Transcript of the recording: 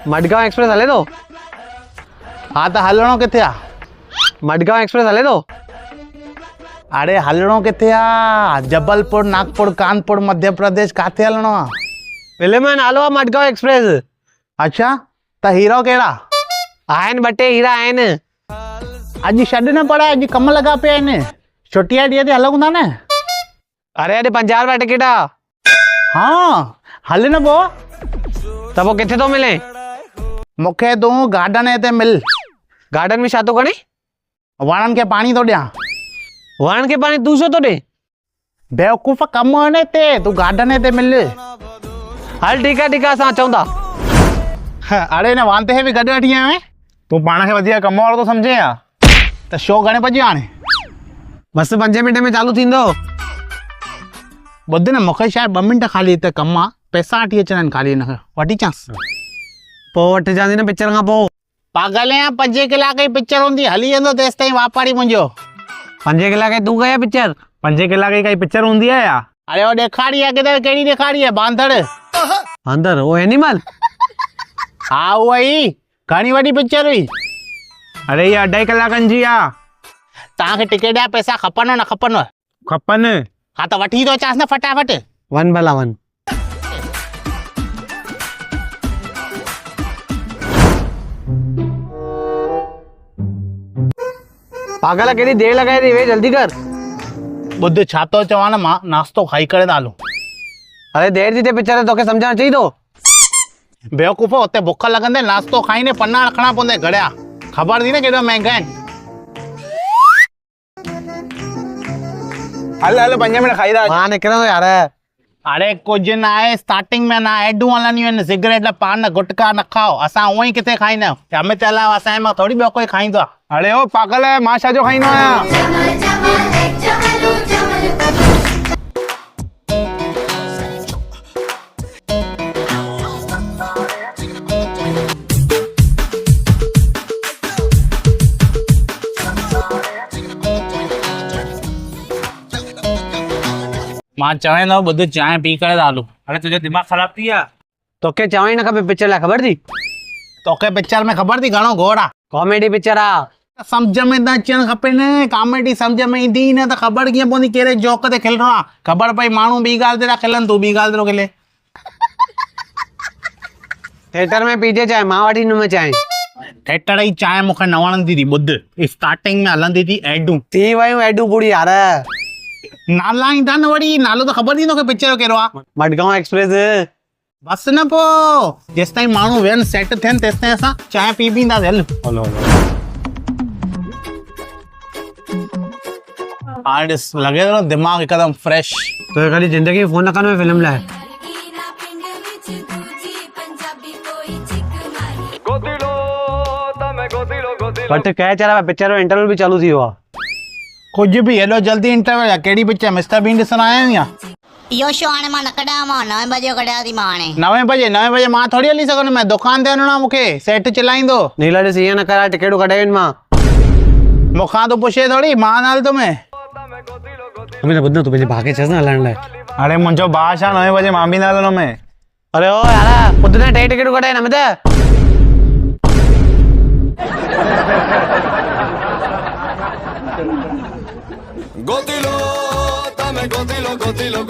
Madgaon express हले तो? हाँ तो हलणो किथे आ? मडगांव एक्सप्रेस हले तो? अरे हलणो किथे आ? जबलपुर, नागपुर, कानपुर, मध्य प्रदेश काथे हलणो आ? फिल्म नालो आहे मडगांव एक्सप्रेस। अच्छा त हीरो केड़ा आहिनि ॿ टे हीरा आहिनि। अॼु छॾ न पड़ा, अॼु कम लगा पिया आहिनि। छुट्टी ॾींहं ते हलूं था न। अरे अॼु 50 रुपया टिकट आ। हाँ हल न पो। त पोइ किथे थो मिले? मूंखे तूं गार्डन ते मिल। गार्डन में छा थो करे? वणनि खे पाणी थो ॾियां। वणनि खे पाणी तूं छो थो ॾे? बेवकूफ़ कम आहे न हिते, तूं गार्डन ते मिल। हल ठीक आहे असां अचूं था। अरे न वांदे बि गॾु वठी आयो। तूं पाण खे वधीक कम वारो थो सम्झे या? त शो घणे बजे हाणे? बस 5 मिंट में चालू थींदो। ॿुध न, मूंखे शायदि 2 मिंट खाली हिते कमु आहे, पैसा वठी अचणा आहिनि खाली, हिन वठी चांस। पोइ वठिजांइ न पिक्चर खां पोइ। पागल आहियां, 5 कलाक जी पिक्चर हूंदी, हली वेंदो तेसि ताईं वापारी मुंहिंजो। 5 कलाक तूं कया पिक्चर? 5 कलाक जी काई पिक्चर हूंदी आहे या? अरे वो ॾेखारी आहे किथे, कहिड़ी ॾेखारी आहे? बांधड़। अंदर वो एनिमल? हा उहा ई, घणी वॾी पिक्चर हुई। अरे इहा 2.5 कलाकनि जी आहे। तव्हांखे टिकट जा पैसा खपनव न खपनव? खपनि। हा त वठी थो अचांसि न फटाफट। वन भला वन। पागल केॾी देर लॻाए थी, वे जल्दी कर। ॿुध छा थो चवां न, मां नाश्तो खाई करे था हलूं। अरे देर थी थिए पिक्चर, तोखे सम्झणु अचे थो? बेवकूफ़, हुते बुख लॻंदे, नाश्तो खाईंदे पन्ना रखणा पवंदे घड़िया। ख़बर थी न केॾो महांगा आहिनि। हल 5 मिंट खाई था। मां निकिरंदो यार। अरे कुछ ना है, स्टार्टिंग में ना एडू हलनियूं आहिनि, सिगरेट, पान, गुटका न खाओ। असां उहो ई किथे खाईंदा आहियूं। अमित अलावा असांजे मां थोरी ॿियो कोई खाईंदो आहे। अरे ओ पागल आहे, मां छा जो खाईंदो आहियां? मां चवां थो ॿुध, चांहि पी करे था हलूं। अरे तुंहिंजो दिमाग़ ख़राब थी विया? तोखे चवण ई न खपे पिक्चर लाइ, ख़बर थी? तोखे पिक्चर में ख़बर थी घणो घोड़ आहे? कॉमेडी पिक्चर आ। सम्झ में त अचणु खपे न। कॉमेडी सम्झ में ईंदी न त ख़बर कीअं पवंदी कहिड़े जोक ते खिलणो आहे? ख़बर पई माण्हू ॿी ॻाल्हि ते था खिलनि, तूं ॿी ॻाल्हि ते थो खिले। थिएटर में पीजे चांहि, मां वठी ईंदुमि चांहि। थिएटर जी चांहि मूंखे न वणंदी थी। ॿुध, स्टार्टिंग में हलंदी थी एडू। थी वयूं एडू पूरी यार। नाला ईंदा न वरी, नालो त ख़बर थी तोखे पिक्चर जो कहिड़ो आहे? मडगांव एक्सप्रेस। बस न पो, जेसि ताईं माण्हू वेहनि सेट थियनि तेसि ताईं असां चांहि पी पींदासीं। हल हलो हाणे ॾिस, लॻे थो न दिमाग़ हिकदमि फ्रेश। तो खाली जिंदगी में फोन न कनो फिल्म लाइ। बट कह चला पिक्चर में इंटरवल भी चालू थी हुआ। कुछ भी हेलो जल्दी इंटरवल या केड़ी पिक्चर मिस्टर बीन ॾिसण आया आहियूं या? इहो शो हाणे मां न कढां, मां 9 बजे कढां थी। मां हाणे 9 बजे मां थोड़ी हली सघंदो, मैं दुकान ते वञणो आहे मूंखे, सेठ चिल्लाईंदो। नीला ॾिस ईअं न करा, टिकटूं कढायूं मां। मूंखां तो पुछे थोड़ी, मां न हलंदो मैं। अमित ॿुध न, तूं पंहिंजे भाउ खे चएसि न हलण लाइ। अरे मुंहिंजो भाउ छा 9 बजे मां बि न हलंदो मैं। अरे ओ यार, ॿुध न, 2 टिकटूं कढाए न Amit. Gotilo, dame gotilo, gotilo,